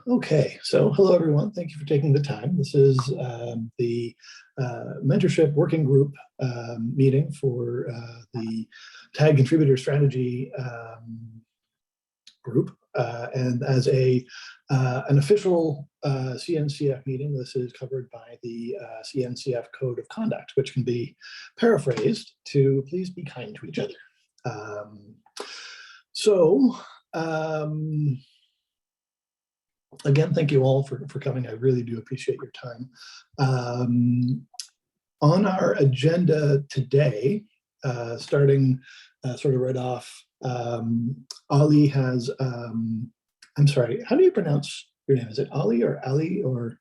Okay, so hello everyone. Thank you for taking the time. This is the mentorship working group meeting for the TAG contributor strategy group. And as an official CNCF meeting, this is covered by the CNCF Code of Conduct, which can be paraphrased to please be kind to each other. Again, thank you all for coming. I really do appreciate your time. On our agenda today, starting sort of right off, Ali has, I'm sorry, how do you pronounce your name? Is it Ali or Ali or?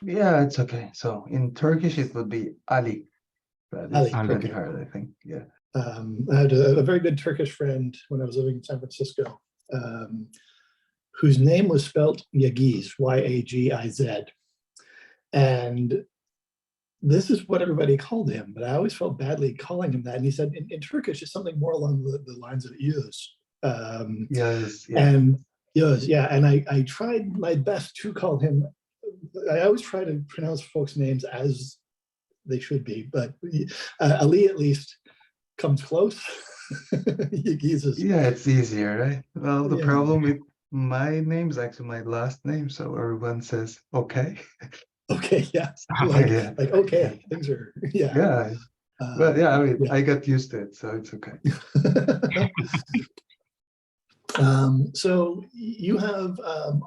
Yeah, it's okay. So in Turkish, it would be Ali. But it's Ali, pretty okay. hard, I think. Yeah. I had a very good Turkish friend when I was living in San Francisco, whose name was spelt Yagiz, Y-A-G-I-Z. And this is what everybody called him, but I always felt badly calling him that. And he said, in Turkish, it's something more along the lines of Yuz. Yes. Yeah. And Yuz, yeah. And I tried my best to call him. I always try to pronounce folks' names as they should be, but Ali at least comes close. Yeah, it's easier, right? Well, the Yeah. problem with my name is actually my last name, so everyone says okay. Okay, yeah. Yeah. Like okay, things are, yeah. Yeah. But yeah, I mean, yeah. I got used to it, so it's okay. So you have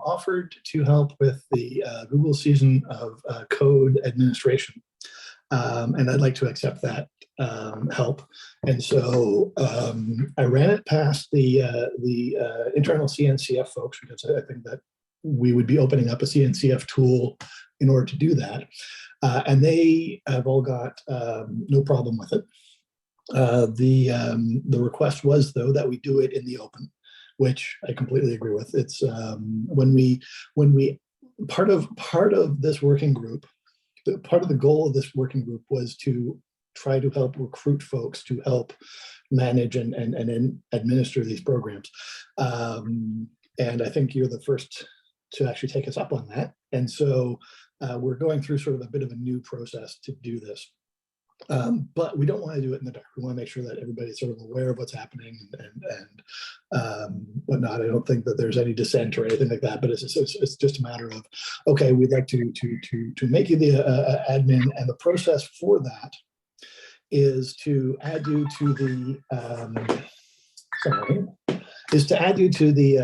offered to help with the Google season of code administration. And I'd like to accept that help. And so I ran it past the internal CNCF folks, because I think that we would be opening up a CNCF tool in order to do that. And they have all got no problem with it. The request was, though, that we do it in the open, which I completely agree with. It's when we part of this working group, part of the goal of this working group was to try to help recruit folks to help manage and administer these programs. And I think you're the first to actually take us up on that. And so we're going through sort of a bit of a new process to do this. But we don't want to do it in the dark. We want to make sure that everybody's sort of aware of what's happening and whatnot. I don't think that there's any dissent or anything like that, but it's just a matter of, okay, we'd like to make you the admin, and the process for that is to add you to the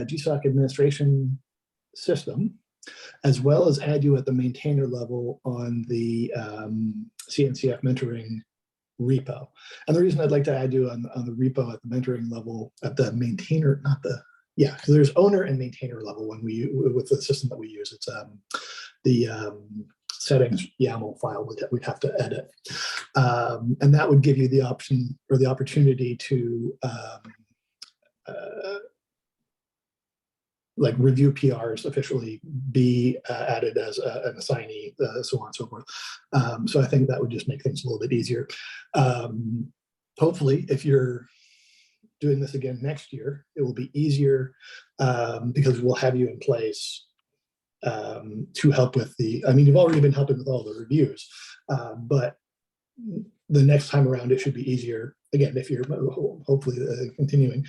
GSOC administration system, as well as add you at the maintainer level on the CNCF mentoring repo. And the reason I'd like to add you on the repo at the mentoring level, at the maintainer, because there's owner and maintainer level when with the system that we use. It's the settings YAML file we'd have to edit. And that would give you the option or the opportunity to like review PRs, officially be added as an assignee, so on and so forth. So I think that would just make things a little bit easier. Hopefully, if you're doing this again next year, it will be easier because we'll have you in place to help with you've already been helping with all the reviews, but the next time around, it should be easier. Again, if you're hopefully continuing,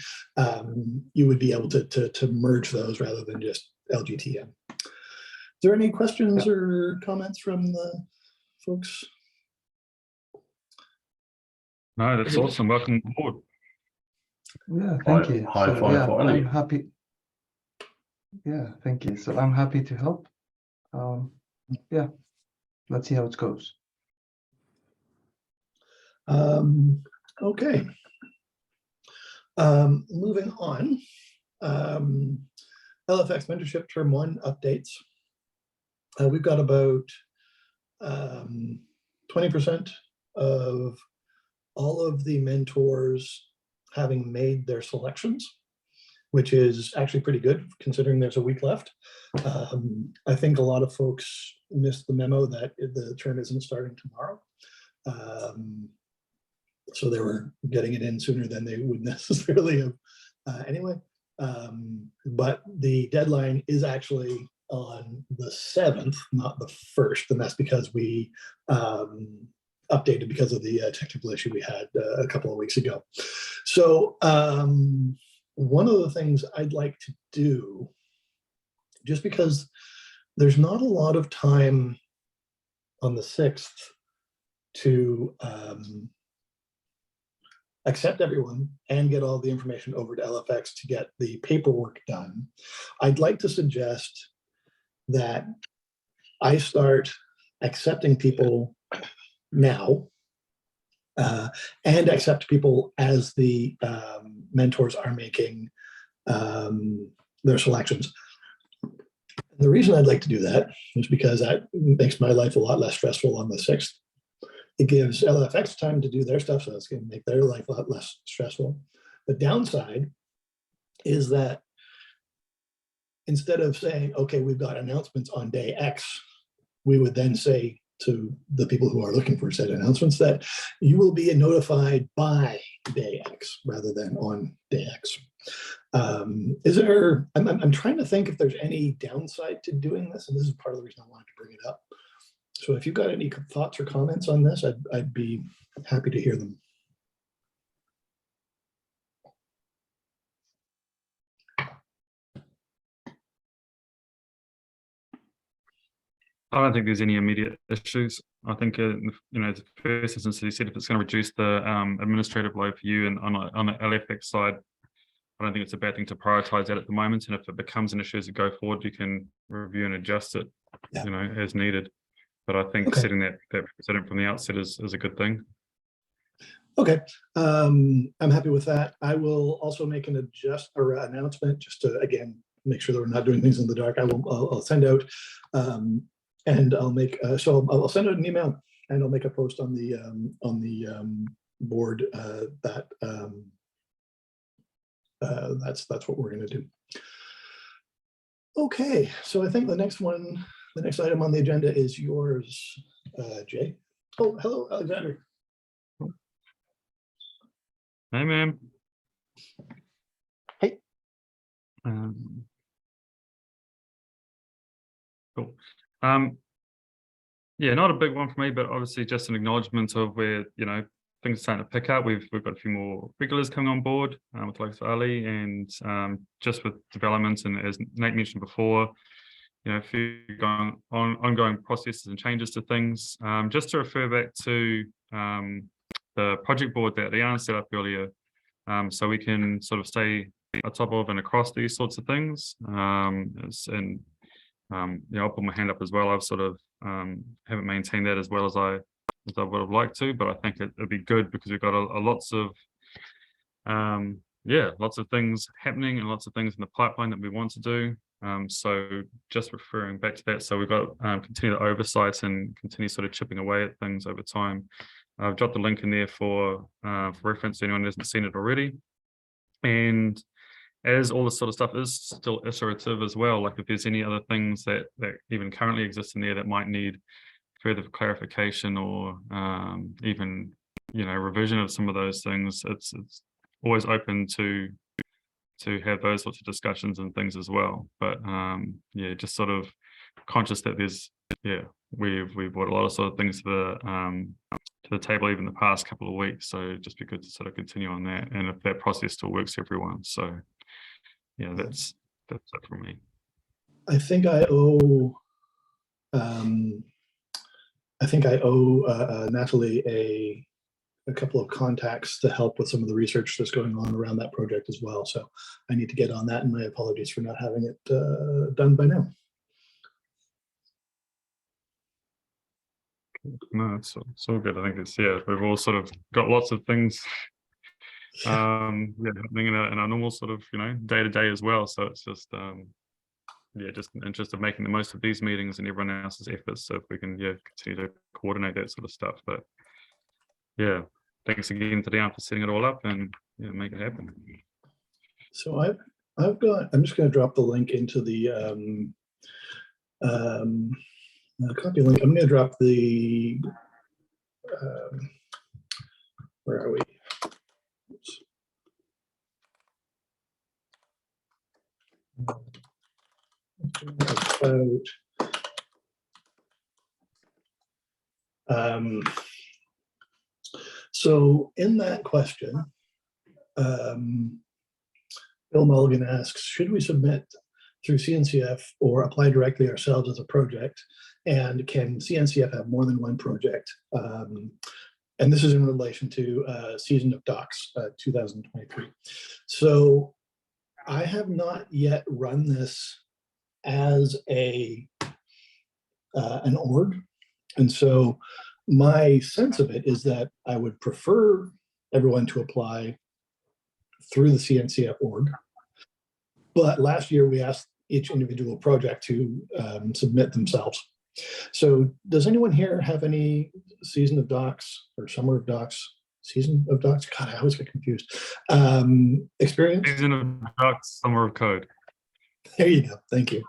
you would be able to merge those rather than just LGTM. Is there any questions or comments from the folks? No, that's awesome. Welcome aboard. Yeah, thank you. High five for Ali. I'm happy. Yeah, thank you. So I'm happy to help. Yeah, let's see how it goes. Okay. Moving on. LFX mentorship term 1 updates. We've got about 20% of all of the mentors having made their selections, which is actually pretty good considering there's a week left. I think a lot of folks missed the memo that the term isn't starting tomorrow. So they were getting it in sooner than they would necessarily have anyway. But the deadline is actually on the 7th, not the 1st, and that's because we updated because of the technical issue we had a couple of weeks ago. So one of the things I'd like to do, just because there's not a lot of time on the 6th to accept everyone and get all the information over to LFX to get the paperwork done, I'd like to suggest that I start accepting people now and accept people as the mentors are making their selections. The reason I'd like to do that is because that makes my life a lot less stressful on the 6th. It gives LFX time to do their stuff, so it's going to make their life a lot less stressful. The downside is that instead of saying, okay, we've got announcements on day X, we would then say to the people who are looking for said announcements that you will be notified by day X rather than on day X. I'm trying to think if there's any downside to doing this, and this is part of the reason I wanted to bring it up. So if you've got any thoughts or comments on this, I'd be happy to hear them. I don't think there's any immediate issues. I think, the first instance, you said if it's going to reduce the administrative load for you and on the LFX side, I don't think it's a bad thing to prioritize that at the moment. And if it becomes an issue as you go forward, you can review and adjust it, as needed. But I think setting that precedent from the outset is a good thing. Okay. I'm happy with that. I will also make an announcement just to, again, make sure that we're not doing things in the dark. I'll send out and I'll make, I'll send out an email and I'll make a post on the board that's what we're going to do. Okay, so I think the next item on the agenda is yours, Jay. Oh, hello, Alexander. Hey, ma'am. Hey. Cool. Yeah, not a big one for me, but obviously just an acknowledgement of where, things are starting to pick up. We've got a few more regulars coming on board with the likes of Ali, and just with developments, and as Nate mentioned before, a few ongoing processes and changes to things. Just to refer back to the project board that Leanne set up earlier, so we can sort of stay on top of and across these sorts of things. I'll put my hand up as well. I've sort of haven't maintained that as well as I would have liked to, but I think it'd be good because we've got lots of things happening and lots of things in the pipeline that we want to do. So just referring back to that, so we've got continued oversight and continue sort of chipping away at things over time. I've dropped the link in there for reference to anyone who hasn't seen it already. And as all this sort of stuff is still iterative as well, like if there's any other things that even currently exist in there that might need further clarification or even revision of some of those things, it's always open to have those sorts of discussions and things as well. But just sort of conscious that we've brought a lot of sort of things to the table even the past couple of weeks, so just be good to sort of continue on that, and if that process still works for everyone. So that's it for me. I think I owe Natalie a couple of contacts to help with some of the research that's going on around that project as well. So I need to get on that, and my apologies for not having it done by now. No, it's all good. I think we've all sort of got lots of things happening in our normal sort of day to day as well. So it's just just in the interest of making the most of these meetings and everyone else's efforts, so if we can continue to coordinate that sort of stuff. But thanks again to Leanne for setting it all up and make it happen. So I'm just going to drop the link into the copy link. I'm going to drop the where are we? Oops. So in that question, Bill Mulligan asks, should we submit through CNCF or apply directly ourselves as a project? And can CNCF have more than one project? And this is in relation to Season of Docs 2023. So I have not yet run this as an org. And so my sense of it is that I would prefer everyone to apply through the CNCF org. But last year we asked each individual project to submit themselves. So does anyone here have any Season of Docs or Summer of Docs, Season of Docs? God, I always get confused. Experience? Season of Docs, Summer of Code. There you go. Thank you.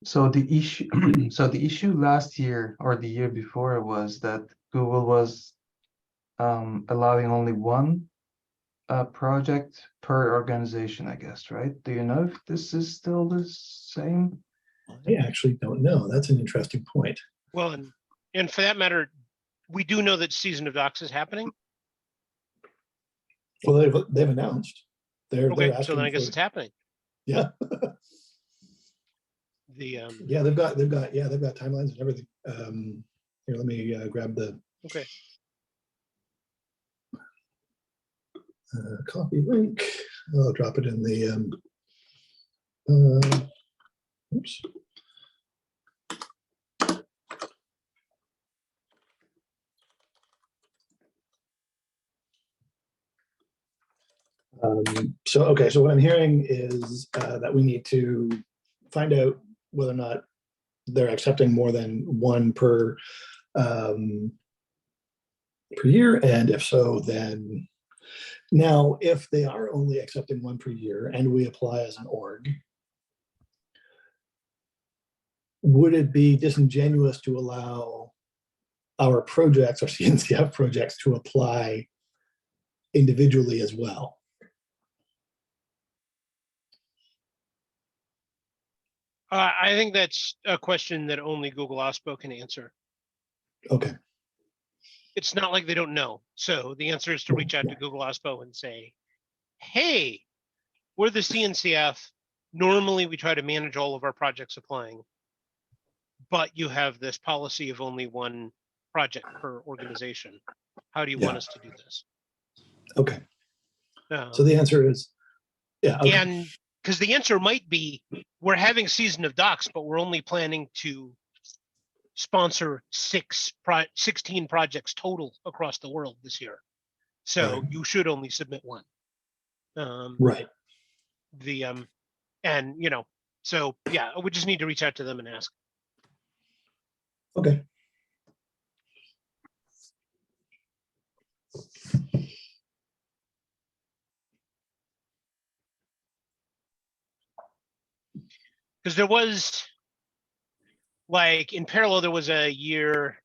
So the issue, so the issue last year or the year before was that Google was allowing only one project per organization, I guess, right? Do you know if this is still the same? I actually don't know. That's an interesting point. Well, and for that matter, we do know that Season of Docs is happening. Well, they've announced. They're Okay, asking so then I guess for, it's happening. yeah. Yeah, they've got timelines and everything. Here, let me grab the Okay. Copy link. I'll drop it in the oops. So okay, so what I'm hearing is that we need to find out whether or not they're accepting more than one per year, and if so, then now if they are only accepting one per year and we apply as an org, would it be disingenuous to allow our projects or CNCF projects to apply individually as well? I think that's a question that only Google OSPO can answer. Okay. It's not like they don't know. So the answer is to reach out to Google OSPO and say, hey, we're the CNCF. Normally we try to manage all of our projects applying, but you have this policy of only one project per organization. How do you want us to do this? Okay. So the answer is, yeah. Okay. And because the answer might be, we're having Season of Docs, but we're only planning to sponsor 16 projects total across the world this year. So Right. you should only submit one. Right. And you know, so yeah, we just need to reach out to them and ask. Okay. Because there was, like, in parallel, there was a year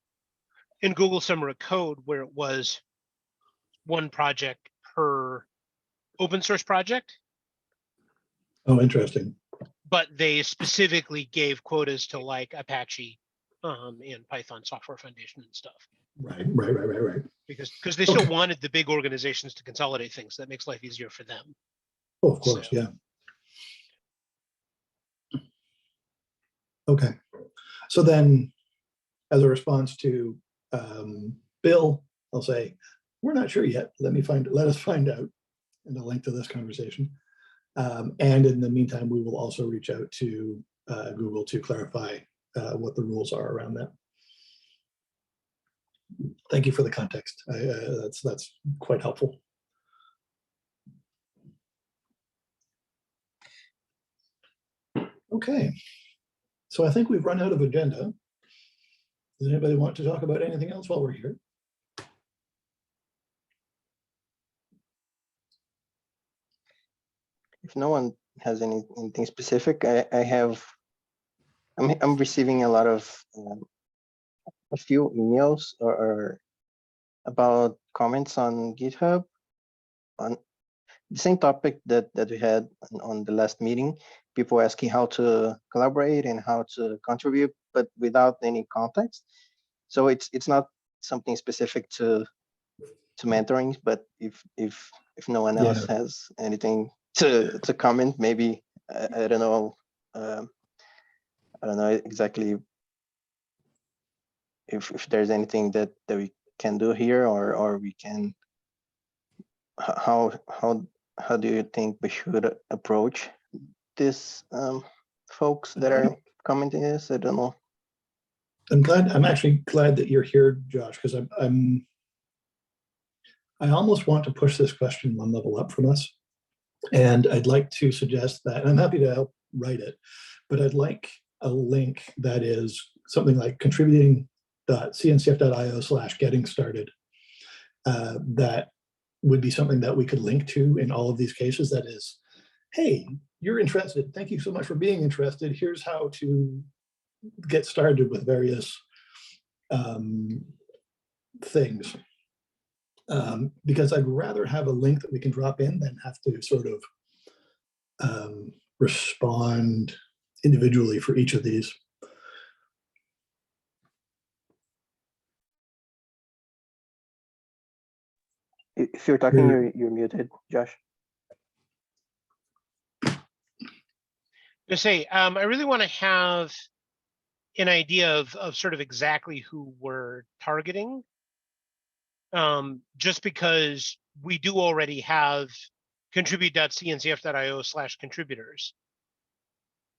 in Google Summer of Code where it was one project per open source project, Oh, interesting. but they specifically gave quotas to like Apache and Python Software Foundation and stuff. Right. Because they still Okay. wanted the big organizations to consolidate things. So that makes life easier for them. Oh, of course, So- yeah. Okay. So then, as a response to Bill, I'll say, we're not sure yet. Let us find out, and a link to this conversation. And in the meantime, we will also reach out to Google to clarify what the rules are around that. Thank you for the context. That's quite helpful. Okay. So I think we've run out of agenda. Does anybody want to talk about anything else while we're here? If no one has anything specific, I'm receiving a lot of a few emails or about comments on GitHub the same topic that we had on the last meeting. People asking how to collaborate and how to contribute, but without any context. So it's not something specific to mentoring, but if no one else has anything to comment, maybe I don't know. I don't know exactly if there's anything that we can do here, or we can, how do you think we should approach this, folks that are commenting this? I don't know. I'm actually glad that you're here, Josh, because I almost want to push this question one level up from us. And I'd like to suggest that, and I'm happy to help write it, but I'd like a link that is something like contributing.cncf.io/getting started. That would be something that we could link to in all of these cases. That is, hey, you're interested. Thank you so much for being interested. Here's how to get started with various things. Because I'd rather have a link that we can drop in than have to sort of respond individually for each of these. If you're talking, you're muted, Josh. To say, I really want to have an idea of sort of exactly who we're targeting. Just because we do already have contribute.cncf.io/contributors.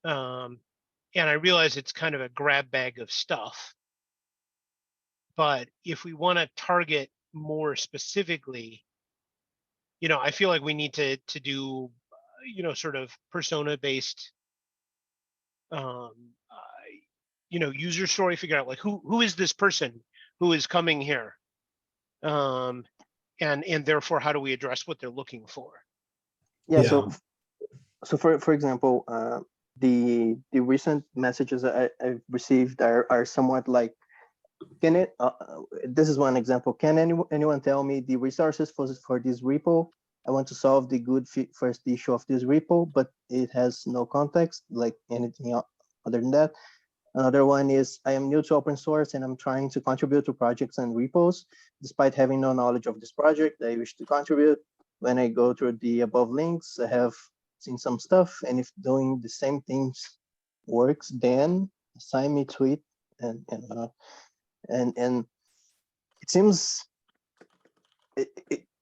And I realize it's kind of a grab bag of stuff. But if we want to target more specifically, I feel like we need to do, sort of persona-based, user story, figure out like who is this person who is coming here, and therefore how do we address what they're looking for? Yeah. So for example, the recent messages I've received are somewhat like, can it? This is one example. Can anyone tell me the resources for this repo? I want to solve the good first issue of this repo, but it has no context, like anything other than that. Another one is, I am new to open source and I'm trying to contribute to projects and repos. Despite having no knowledge of this project, I wish to contribute. When I go through the above links, I have seen some stuff, and if doing the same things works, then assign me to it, and it seems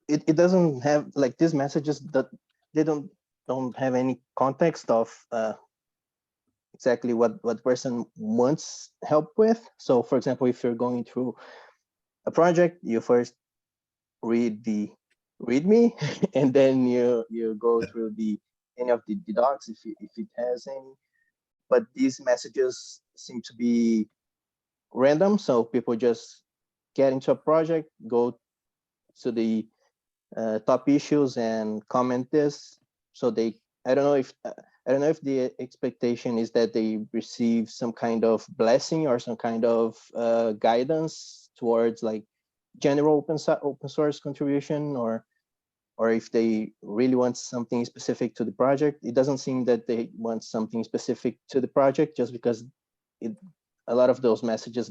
it doesn't have, like, these messages that they don't have any context of exactly what person wants help with. So for example, if you're going through a project, you first read the README and then you go through any of the docs if it has any. But these messages seem to be random, so people just get into a project, go to the top issues and comment this. So I don't know if the expectation is that they receive some kind of blessing or some kind of guidance towards like general open source contribution, or if they really want something specific to the project. It doesn't seem that they want something specific to the project, just because a lot of those messages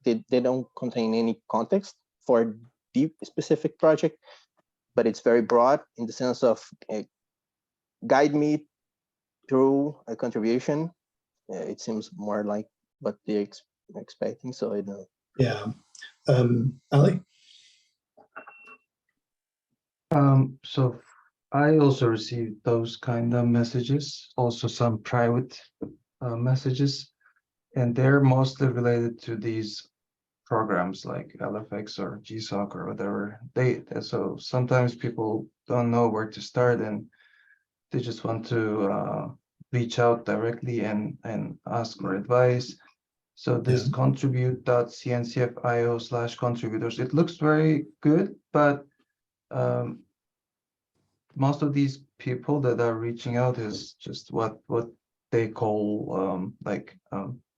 they don't contain any context for the specific project, but it's very broad in the sense of guide me through a contribution. It seems more like what they're expecting. So I don't know. Yeah. Ali? So I also received those kind of messages, also some private messages, and they're mostly related to these programs like LFX or GSOC or whatever. So sometimes people don't know where to start, and they just want to reach out directly and ask for advice. So this contribute.cncf.io/contributors, it looks very good, but most of these people that are reaching out is just what they call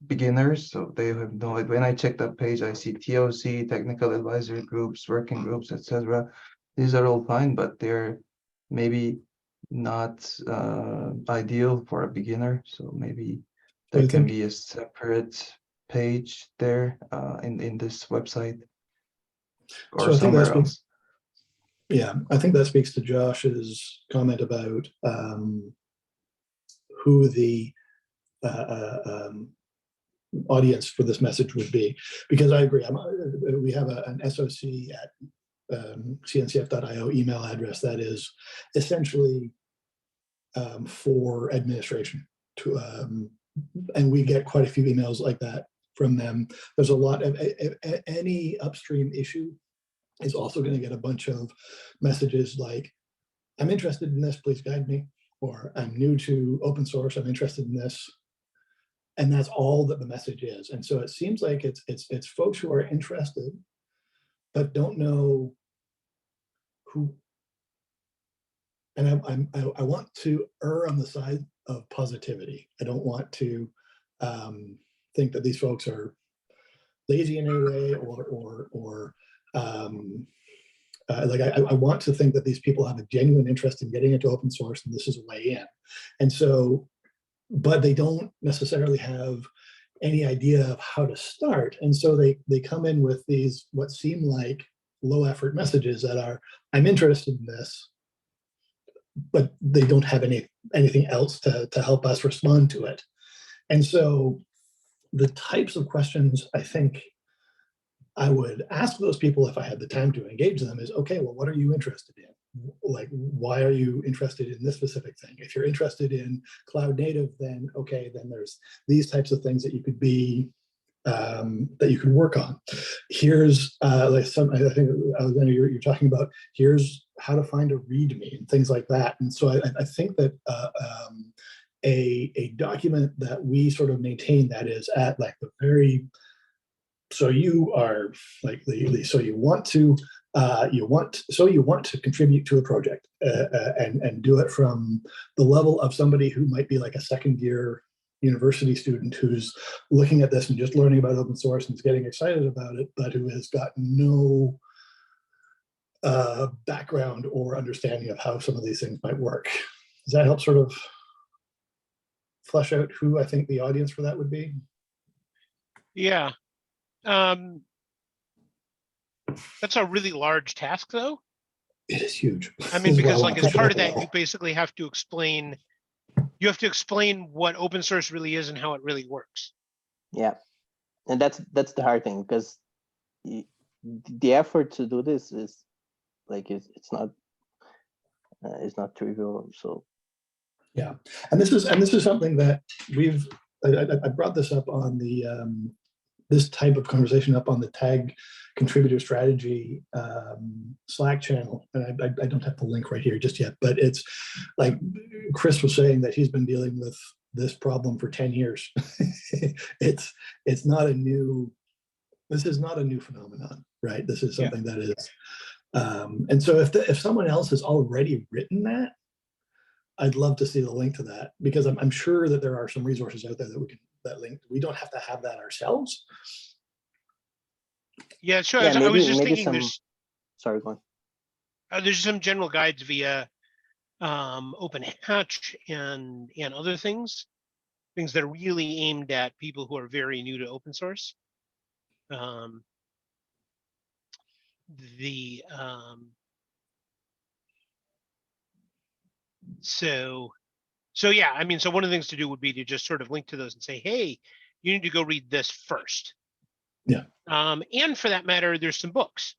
beginners. So they have no idea. When I check that page, I see TOC, technical advisory groups, working groups, etc. These are all fine, but they're maybe not ideal for a beginner. So maybe So I there can think- be a separate page there in this website or So I think somewhere that's been- else. Yeah, I think that speaks to Josh's comment about who the audience for this message would be, because I agree. We have an SOC at cncf.io email address that is essentially for administration to, and we get quite a few emails like that from them. There's a lot of any upstream issue is also going to get a bunch of messages like, I'm interested in this, please guide me, or I'm new to open source, I'm interested in this. And that's all that the message is. And so it seems like it's folks who are interested, but don't know who. And I want to err on the side of positivity. I don't want to think that these folks are lazy in any way, or like I want to think that these people have a genuine interest in getting into open source, and this is a way in. And so, but they don't necessarily have any idea of how to start. And so they come in with these what seem like low effort messages that are, I'm interested in this, but they don't have anything else to help us respond to it. And so the types of questions I think I would ask those people if I had the time to engage them is, okay, well, what are you interested in? Like, why are you interested in this specific thing? If you're interested in cloud native, then okay, then there's these types of things that you could be, that you could work on. Here's like some, I think you're talking about, here's how to find a README and things like that. And so I think that a document that we sort of maintain that is at like the very, so you are like so you want to contribute to a project and do it from the level of somebody who might be like a second year university student who's looking at this and just learning about open source and is getting excited about it, but who has got no background or understanding of how some of these things might work. Does that help sort of flesh out who I think the audience for that would be? Yeah. That's a really large task, though. It is huge. I mean, because like as part of that, you basically have to explain. You have to explain what open source really is and how it really works. Yeah, and that's the hard thing, because the effort to do this is like it's not trivial. So yeah, and this is something that I brought this up on the this type of conversation up on the tag contributor strategy Slack channel, and I don't have the link right here just yet, but it's like Chris was saying that he's been dealing with this problem for 10 years. It's not a new, this is not a new phenomenon, right? This is something that is, and so if someone else has already written that, I'd love to see the link to that, because I'm sure that there are some resources out there that we can, that link. We don't have to have that ourselves. Yeah, sure. yeah, I was just maybe thinking some. Sorry, go on. there's some general guides via OpenHatch and other things that are really aimed at people who are very new to open source. So yeah, I mean, so one of the things to do would be to just sort of link to those and say, hey, you need to go read this first. Yeah. And for that matter, there's some books.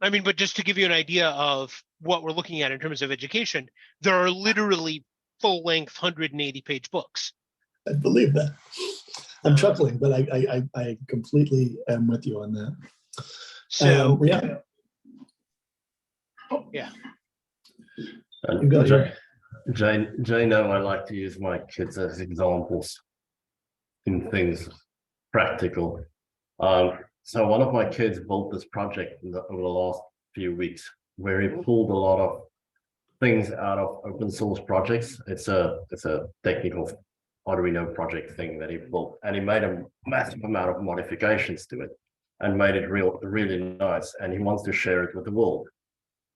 I mean, but just to give you an idea of what we're looking at in terms of education, there are literally full-length 180-page books. I believe that. I'm chuckling, but I completely am with you on that. So yeah. Yeah. You got your... Jay, know I like to use my kids as examples in things practical. So one of my kids built this project over the last few weeks where he pulled a lot of things out of open source projects. It's a technical Arduino project thing that he built, and he made a massive amount of modifications to it and made it really nice, and he wants to share it with the world.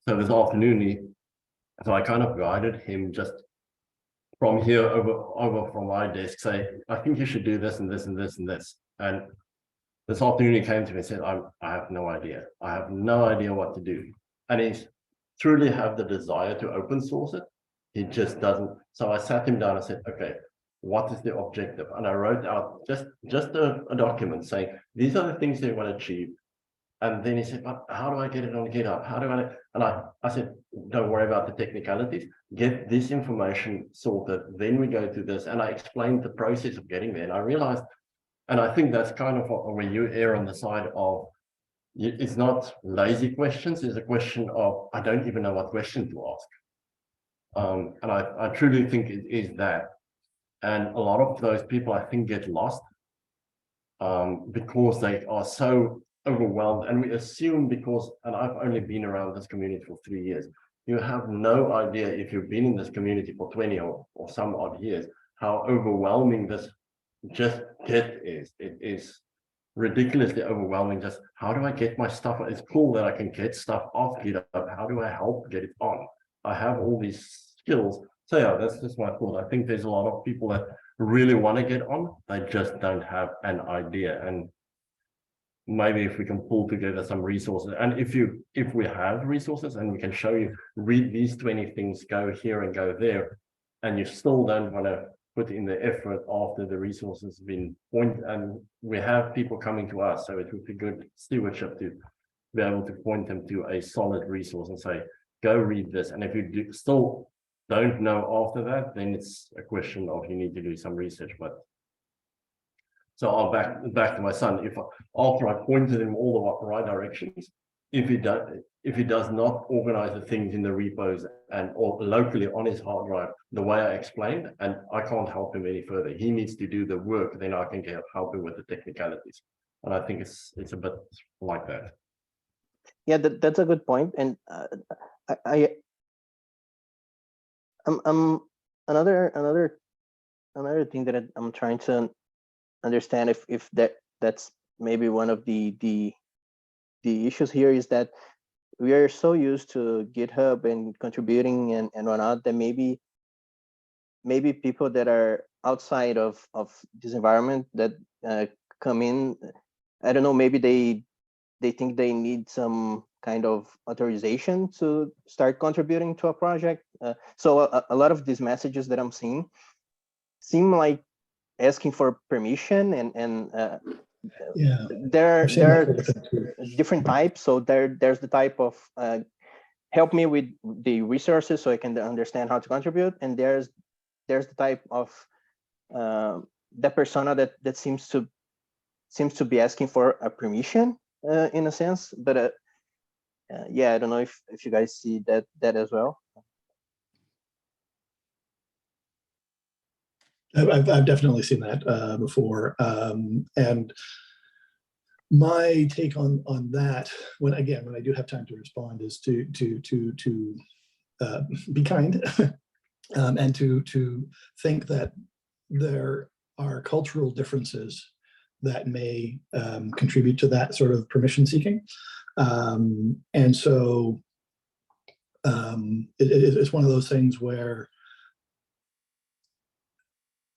So this afternoon, so I kind of guided him just from here over from my desk, say, I think you should do this and this and this and this. And this afternoon he came to me and said, I have no idea. I have no idea what to do. And he truly have the desire to open source it. He just doesn't. So I sat him down and said, okay, what is the objective? And I wrote out just a document saying, these are the things they want to achieve. And then he said, but how do I get it on GitHub? How do I? And I said, don't worry about the technicalities. Get this information sorted. Then we go to this. And I explained the process of getting there. And I realized, and I think that's kind of where you err on the side of, it's not lazy questions. It's a question of, I don't even know what question to ask. And I truly think it is that. And a lot of those people, I think, get lost because they are so overwhelmed. And we assume because, and I've only been around this community for 3 years, you have no idea if you've been in this community for 20 or some odd years, how overwhelming this just get is. It is ridiculously overwhelming. Just how do I get my stuff? It's cool that I can get stuff off GitHub. How do I help get it on? I have all these skills. So yeah, that's just my thought. I think there's a lot of people that really want to get on. They just don't have an idea. And maybe if we can pull together some resources, and if we have resources and we can show you, read these 20 things, go here and go there, and you still don't want to put in the effort after the resources have been pointed, and we have people coming to us, so it would be good stewardship to be able to point them to a solid resource and say, go read this. And if you still don't know after that, then it's a question of you need to do some research. But so I'll back to my son. If after I pointed him all the right directions, if he does not organize the things in the repos or locally on his hard drive the way I explained, and I can't help him any further. He needs to do the work, then I can help him with the technicalities. And I think it's a bit like that. Yeah, that's a good point. And I'm another thing that I'm trying to understand if that's maybe one of the issues here is that we are so used to GitHub and contributing and whatnot that maybe people that are outside of this environment that come in, I don't know, maybe they think they need some kind of authorization to start contributing to a project. So a lot of these messages that I'm seeing seem like asking for permission, and Yeah, there I've seen that are sort of thing too. different types. So there's the type of help me with the resources so I can understand how to contribute, and there's the type of that persona that seems to be asking for a permission in a sense. But yeah, I don't know if you guys see that as well. I've definitely seen that before, and my take on that, when I do have time to respond, is to be kind and to think that there are cultural differences that may contribute to that sort of permission seeking, and so it's one of those things where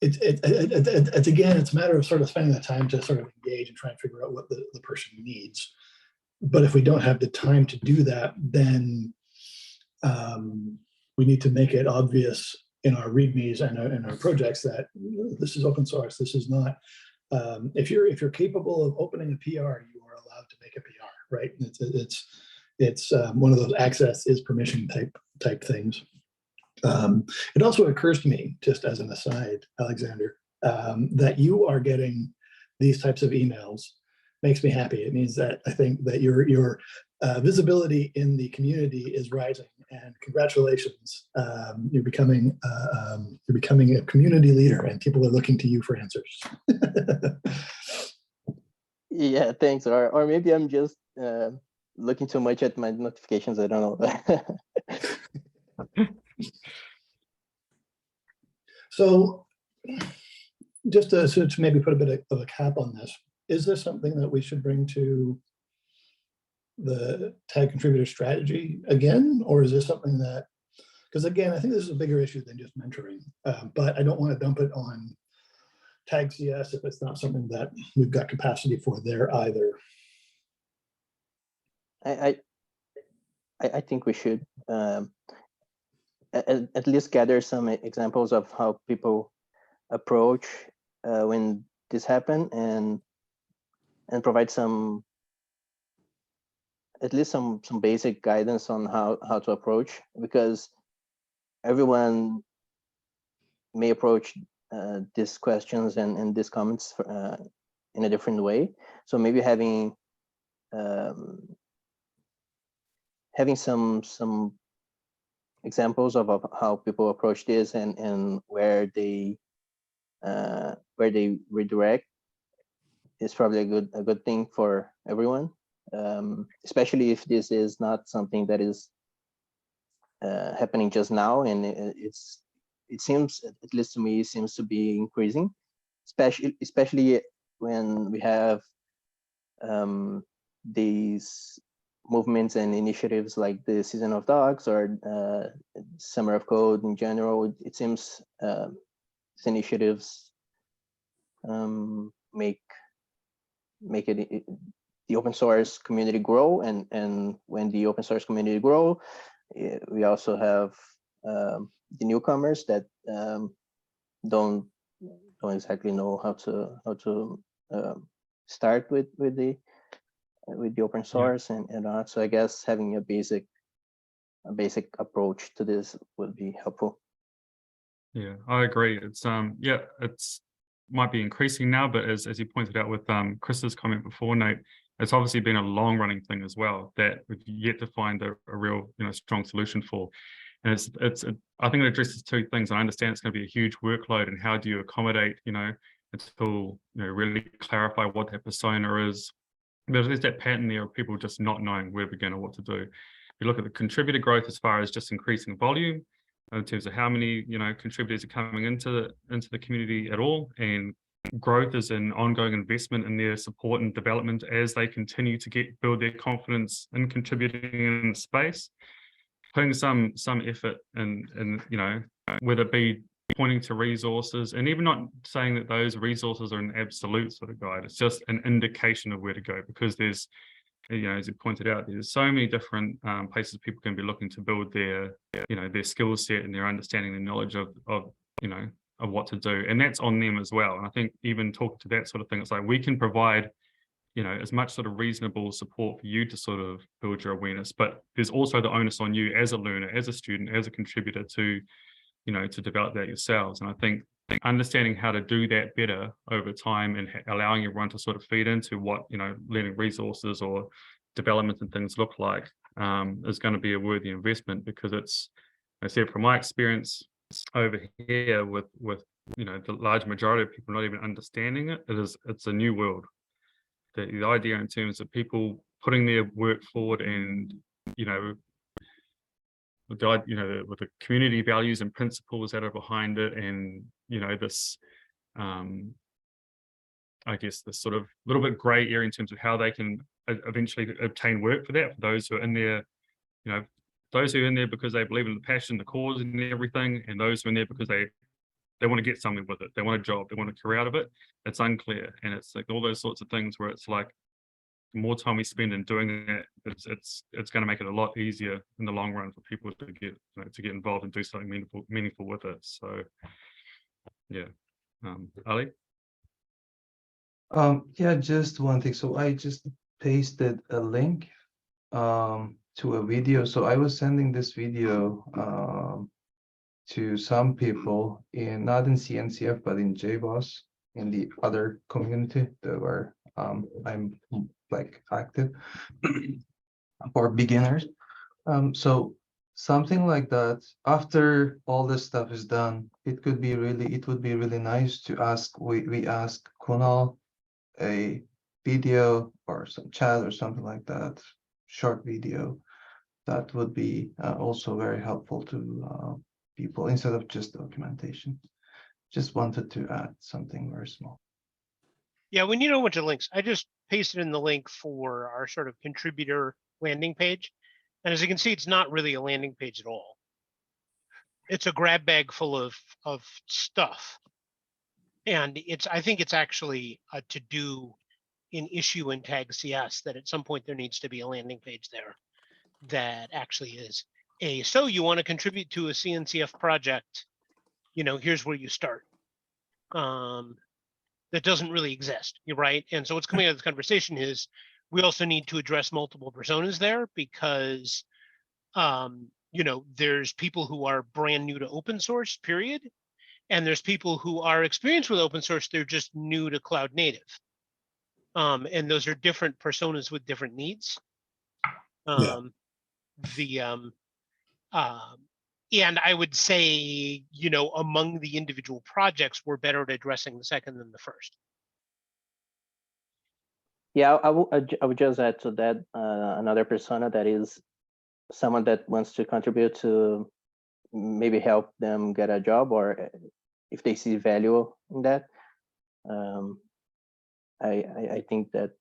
it's again, it's a matter of sort of spending the time to sort of engage and try and figure out what the person needs. But if we don't have the time to do that, then we need to make it obvious in our READMEs and in our projects that this is open source. This is not. If you're capable of opening a PR, you are allowed to make a PR, right? It's one of those access is permission type things. It also occurs to me, just as an aside, Alexander, that you are getting these types of emails makes me happy. It means that I think that your visibility in the community is rising, and congratulations. You're becoming a community leader, and people are looking to you for answers. Yeah, thanks. Or maybe I'm just looking too much at my notifications. I don't know. So just to maybe put a bit of a cap on this, is this something that we should bring to the tag contributor strategy again, or is this something that, because again, I think this is a bigger issue than just mentoring, but I don't want to dump it on tag CS if it's not something that we've got capacity for there either. I think we should at least gather some examples of how people approach when this happened, and provide at least some basic guidance on how to approach, because everyone may approach these questions and these comments in a different way. So maybe having some examples of how people approach this and where they redirect is probably a good thing for everyone, especially if this is not something that is happening just now, and it seems, at least to me, seems to be increasing, especially when we have these movements and initiatives like the Season of Dogs or Summer of Code in general. It seems these initiatives make it the open source community grow, and when the open source community grow, we also have the newcomers that don't exactly know how to start with the open source and not. So I guess having a basic approach to this would be helpful. Yeah, I agree. It's it's might be increasing now, but as you pointed out with Chris's comment before, Nate, it's obviously been a long running thing as well that we've yet to find a real strong solution for. And I think it addresses two things. I understand it's going to be a huge workload, and how do you accommodate until really clarify what that persona is. There's that pattern there of people just not knowing where to begin or what to do. If you look at the contributor growth as far as just increasing volume in terms of how many contributors are coming into the community at all, and growth is an ongoing investment in their support and development as they continue to build their confidence in contributing in the space. Putting some effort in whether it be pointing to resources, and even not saying that those resources are an absolute sort of guide. It's just an indication of where to go, because there's, as you pointed out, there's so many different places people can be looking to build their skill set and their understanding and knowledge of what to do, and that's on them as well. And I think even talking to that sort of thing, it's like we can provide as much sort of reasonable support for you to sort of build your awareness, but there's also the onus on you as a learner, as a student, as a contributor to develop that yourselves. And I think understanding how to do that better over time and allowing everyone to sort of feed into what learning resources or development and things look like is going to be a worthy investment, because it's, I said from my experience over here with the large majority of people not even understanding it's a new world. The idea in terms of people putting their work forward and with the community values and principles that are behind it, and this I guess this sort of little bit gray area in terms of how they can eventually obtain work for that, for those who are in there, those who are in there because they believe in the passion, the cause and everything, and those who are in there because they want to get something with it, they want a job, they want a career out of it. It's unclear, and it's like all those sorts of things where it's like the more time we spend in doing that, it's going to make it a lot easier in the long run for people to get involved and do something meaningful with it. So yeah, Ali. Yeah, just one thing. So I just pasted a link to a video. So I was sending this video to some people not in CNCF but in JBoss, in the other community that where I'm like active for beginners. So something like that, after all this stuff is done, it would be really nice to ask, we ask Kunal a video or some chat or something like that, short video. That would be also very helpful to people instead of just documentation. Just wanted to add something very small. Yeah, we need a bunch of links. I just pasted in the link for our sort of contributor landing page. And as you can see, it's not really a landing page at all. It's a grab bag full of stuff. And I think it's actually a to-do in issue in tag CS that at some point there needs to be a landing page there that actually is so you want to contribute to a CNCF project, here's where you start. That doesn't really exist, you're right. And so what's coming out of this conversation is we also need to address multiple personas there because, there's people who are brand new to open source, period. And there's people who are experienced with open source, they're just new to cloud native. And those are different personas with different needs. And I would say, among the individual projects, we're better at addressing the second than the first. Yeah, I would just add to that another persona that is someone that wants to contribute to maybe help them get a job, or if they see value in that. I think that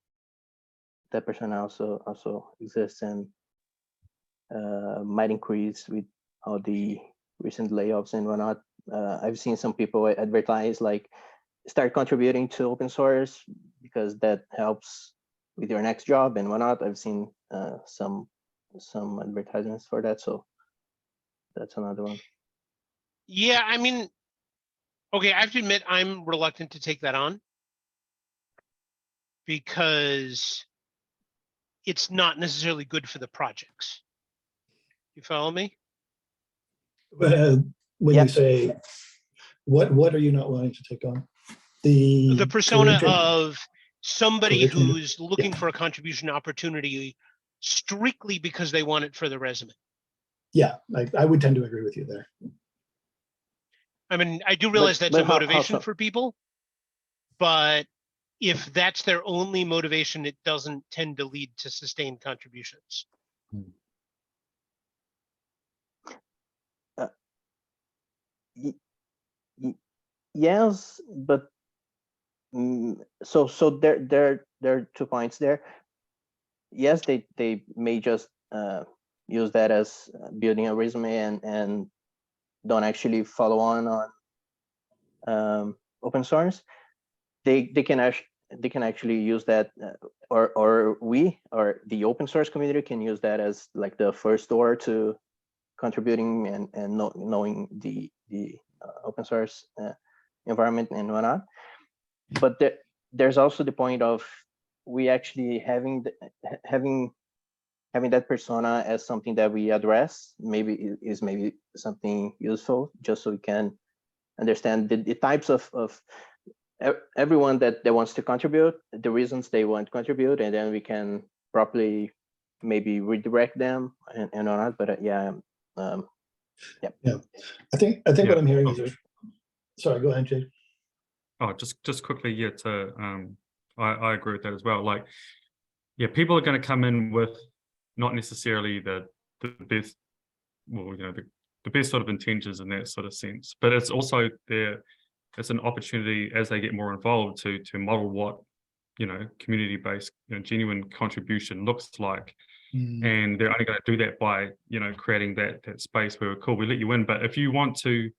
persona also exists and might increase with all the recent layoffs and whatnot. I've seen some people advertise like start contributing to open source because that helps with your next job and whatnot. I've seen some advertisements for that, so that's another one. Yeah, I mean, okay, I have to admit I'm reluctant to take that on because it's not necessarily good for the projects. You follow me? When you say, what are you not wanting to take on? The persona career change? of somebody Career change. who's looking for a contribution opportunity strictly because they want it for the resume. Yeah, I would tend to agree with you there. I mean, I do realize that's a how motivation so? for people, but if that's their only motivation, it doesn't tend to lead to sustained contributions. Yes, but so there are 2 points there. Yes, they may just use that as building a resume and don't actually follow on open source. They can actually use that, or the open source community can use that as like the first door to contributing and knowing the open source environment and whatnot. But there's also the point of we actually having that persona as something that we address maybe is maybe something useful, just so we can understand the types of everyone that wants to contribute, the reasons they want to contribute, and then we can properly maybe redirect them and all that. But yeah. I think what I'm hearing is, sorry, go ahead, Jay. Oh, just quickly, yeah, I agree with that as well. Like, yeah, people are going to come in with not necessarily the best, well, the best sort of intentions in that sort of sense, but it's also it's an opportunity as they get more involved to model what, community-based, genuine contribution looks like. And they're only going to do that by, creating that space where, cool, we let you in. But if you want to,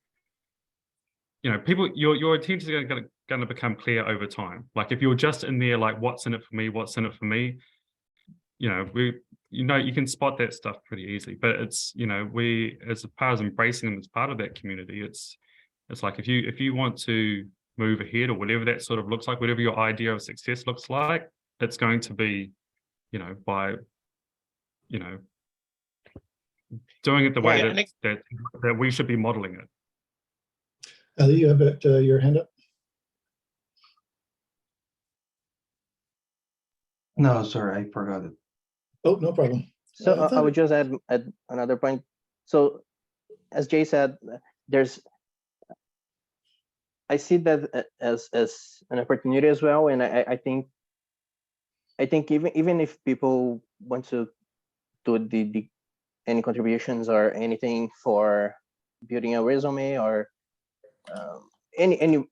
people, your intentions are going to become clear over time. Like if you're just in there, like, what's in it for me? What's in it for me? You can spot that stuff pretty easily. But it's, we, as far as embracing them as part of that community, it's like if you want to move ahead, or whatever that sort of looks like, whatever your idea of success looks like, it's going to be, by doing it the way that we should be modeling it. Ali, you have your hand up? No, sorry, I forgot it. Oh, no problem. So I would just add another point. So as Jay said, I see that as an opportunity as well, and I think even if people want to do any contributions or anything for building a resume or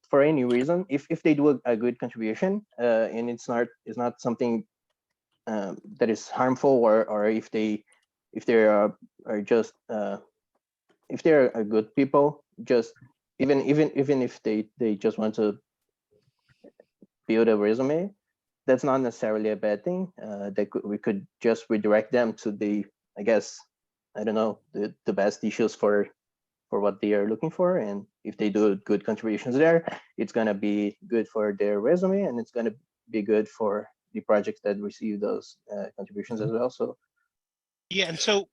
for any reason, if they do a good contribution, and it's not something that is harmful, or if they are just if they're good people, just even if they just want to build a resume, that's not necessarily a bad thing. We could just redirect them to the, I guess, I don't know, the best issues for what they are looking for. And if they do good contributions there, it's gonna be good for their resume, and it's gonna be good for the projects that receive those contributions as well. So Yeah, and so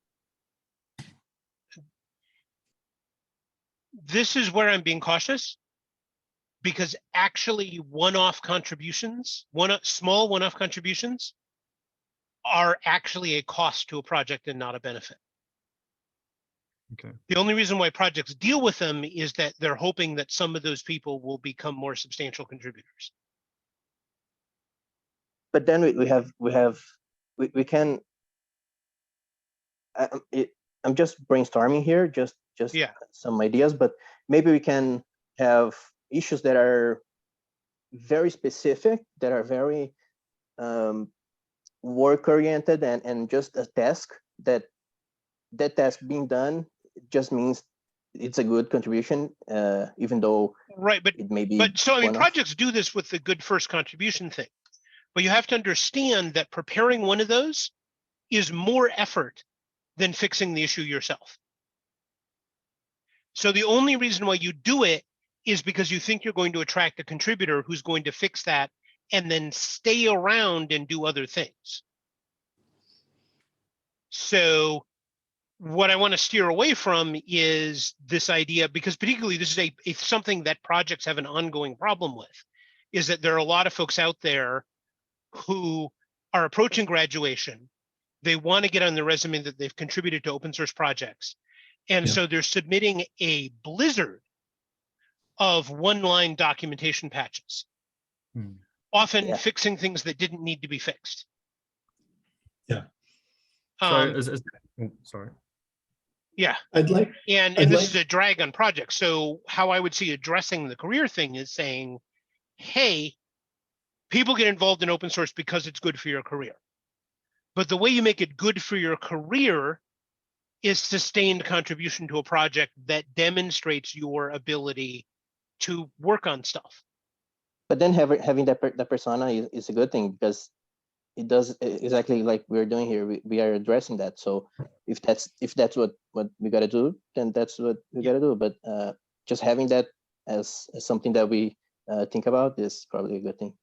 this is where I'm being cautious, because actually one-off contributions, small one-off contributions are actually a cost to a project and not a benefit. Okay. The only reason why projects deal with them is that they're hoping that some of those people will become more substantial contributors. but then we can I'm just brainstorming here, just Yeah. some ideas, but maybe we can have issues that are very specific, that are very work oriented, and just a task that task being done just means it's a good contribution, even though Right, but it may be so I mean, one-off. projects do this with the good first contribution thing, but you have to understand that preparing one of those is more effort than fixing the issue yourself. So the only reason why you do it is because you think you're going to attract a contributor who's going to fix that and then stay around and do other things. So what I want to steer away from is this idea, because particularly this is something that projects have an ongoing problem with, is that there are a lot of folks out there who are approaching graduation. They want to get on their resume that they've contributed to open source projects. And Yeah. so they're submitting a blizzard of one-line documentation patches, often Yeah. fixing things that didn't need to be fixed. Yeah. So sorry. Yeah. I'd like, And this is a drag on projects. So how I would see addressing the career thing is saying, hey, people get involved in open source because it's good for your career. But the way you make it good for your career is sustained contribution to a project that demonstrates your ability to work on stuff. But then having that persona is a good thing, because it does exactly like we're doing here. We are addressing that. So if that's what we got to do, then that's what we got to do. But just having that as something that we think about is probably a good thing.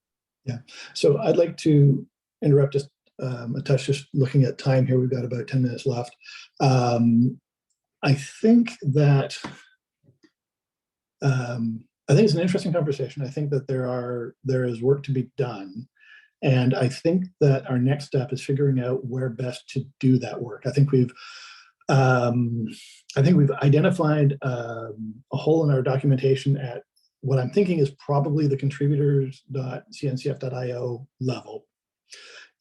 yeah. So I'd like to interrupt just a touch, just looking at time here. We've got about 10 minutes left. I think that it's an interesting conversation. I think that there is work to be done. And I think that our next step is figuring out where best to do that work. I think we've identified a hole in our documentation at what I'm thinking is probably the contributors.cncf.io level.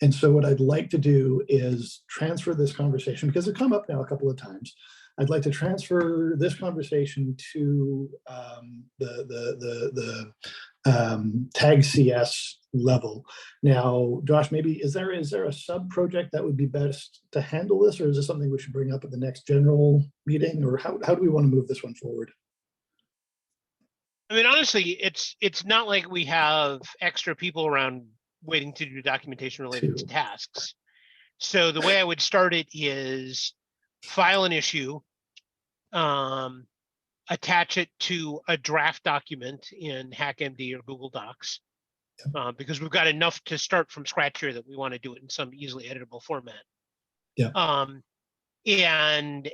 And so what I'd like to do is transfer this conversation, because it's come up now a couple of times. I'd like to transfer this conversation to the tag CS level. Now, Josh, maybe is there a sub project that would be best to handle this, or is this something we should bring up at the next general meeting, or how do we want to move this one forward? I mean, honestly, it's not like we have extra people around waiting to do documentation related to tasks. So the way I would start it is file an issue, attach it to a draft document in HackMD or Google Docs, because we've got enough to start from scratch here that we want to do it in some easily editable format. Yeah. And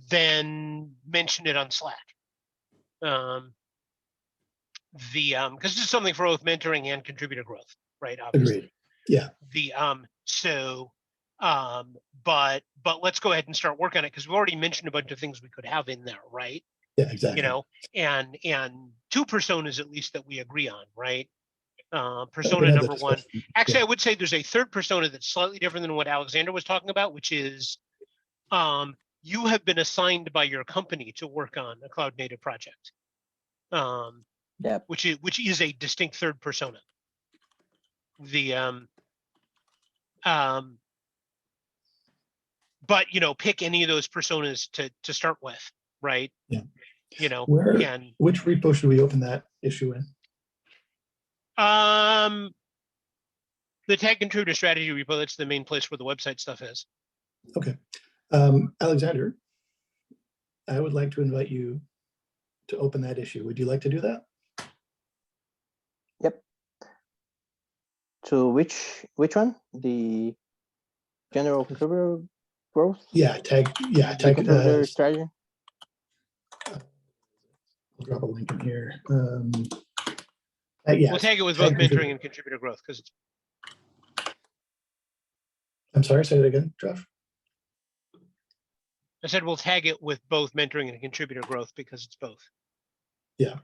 then mention it on Slack. Because this is something for both mentoring and contributor growth, right? Obviously. Agreed. Yeah. But let's go ahead and start working on it, because we've already mentioned a bunch of things we could have in there, right? Yeah, exactly. You know, and 2 personas at least that we agree on, right? Persona number 1. Actually, I would say there's a third persona that's slightly different than what Alexander was talking about, which is you have been assigned by your company to work on a cloud native project. Which is a distinct third persona. But pick any of those personas to start with, right? Yeah. And which repo should we open that issue in? the tag contributor strategy repo, that's the main place where the website stuff is. Okay. Alexander, I would like to invite you to open that issue. Would you like to do that? Yep. So which one? The general contributor growth? Yeah, tag Contributor strategy. I'll drop a link in here. We'll tag it with both mentoring and contributor growth because it's. I'm sorry, say that again, Josh. I said we'll tag it with both mentoring and contributor growth because it's both. Yeah.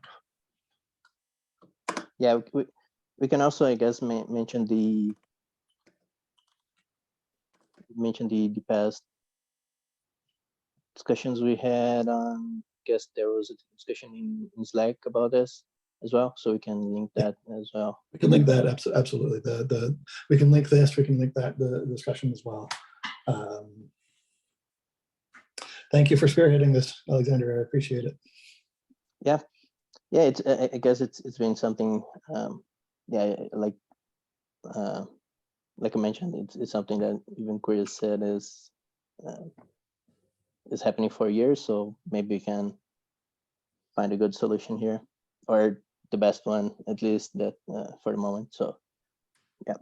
Yeah, we can also, I guess, mention the past discussions we had on. I guess there was a discussion in Slack about this as well, so we can link that as well. We can link that absolutely. We can link this. We can link that the discussion as well. Thank you for spearheading this, Alexander. I appreciate it. Yeah, it's. I guess it's been something. Like I mentioned, it's something that even Chris said is happening for years. So maybe we can find a good solution here, or the best one, at least that for the moment. So, yeah.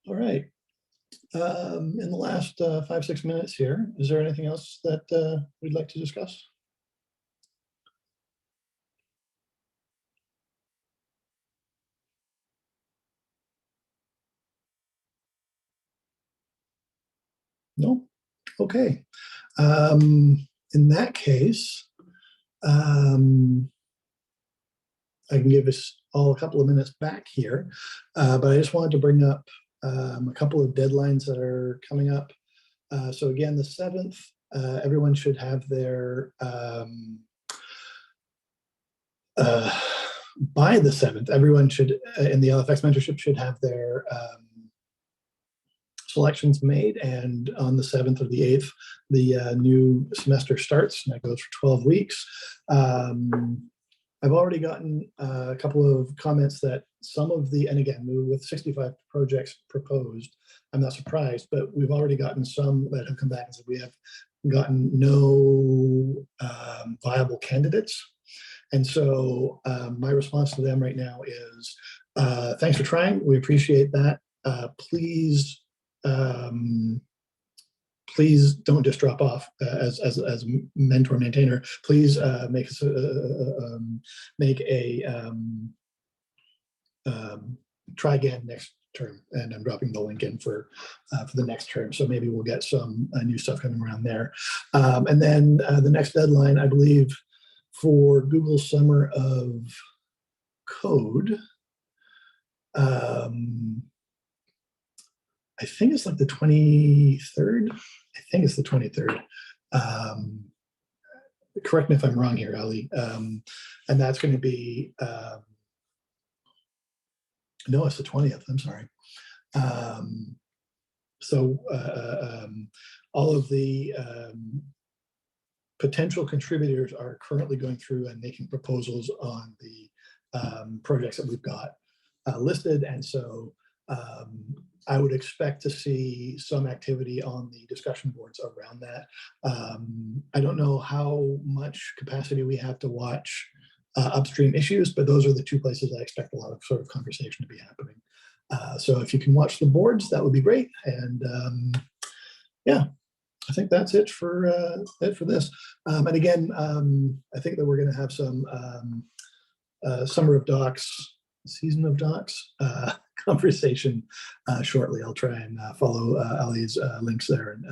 All right. In the last 5-6 minutes here, is there anything else that we'd like to discuss? No? Okay. In that case, I can give us all a couple of minutes back here, but I just wanted to bring up a couple of deadlines that are coming up. So again, the 7th, everyone should have their, by the 7th, everyone should, in the LFX mentorship, should have their selections made, and on the 7th or the 8th, the new semester starts, and that goes for 12 weeks. I've already gotten a couple of comments that some of the, and again, with 65 projects proposed, I'm not surprised, but we've already gotten some that have come back and said we have gotten no viable candidates. And so my response to them right now is, thanks for trying. We appreciate that. Please don't just drop off as mentor maintainer. Please make a try again next term, and I'm dropping the link in for the next term. So maybe we'll get some new stuff coming around there. And then the next deadline, I believe, for Google Summer of Code. I think it's like the 23rd. I think it's the 23rd. Correct me if I'm wrong here, Ali. And that's going to be, no, it's the 20th. I'm sorry. So all of the potential contributors are currently going through and making proposals on the projects that we've got listed. And so I would expect to see some activity on the discussion boards around that. I don't know how much capacity we have to watch upstream issues, but those are the two places I expect a lot of sort of conversation to be happening. So if you can watch the boards, that would be great. And yeah, I think that's it for this. And again, I think that we're going to have some Summer of Docs, Season of Docs conversation shortly. I'll try and follow Ali's links there and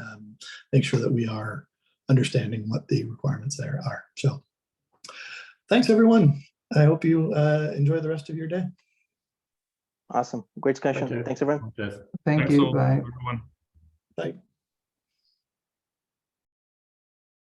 make sure that we are understanding what the requirements there are. So thanks, everyone. I hope you enjoy the rest of your day. Awesome. Great discussion. Thanks, everyone. Cheers. Thank Thanks you. all, Bye. everyone. Bye.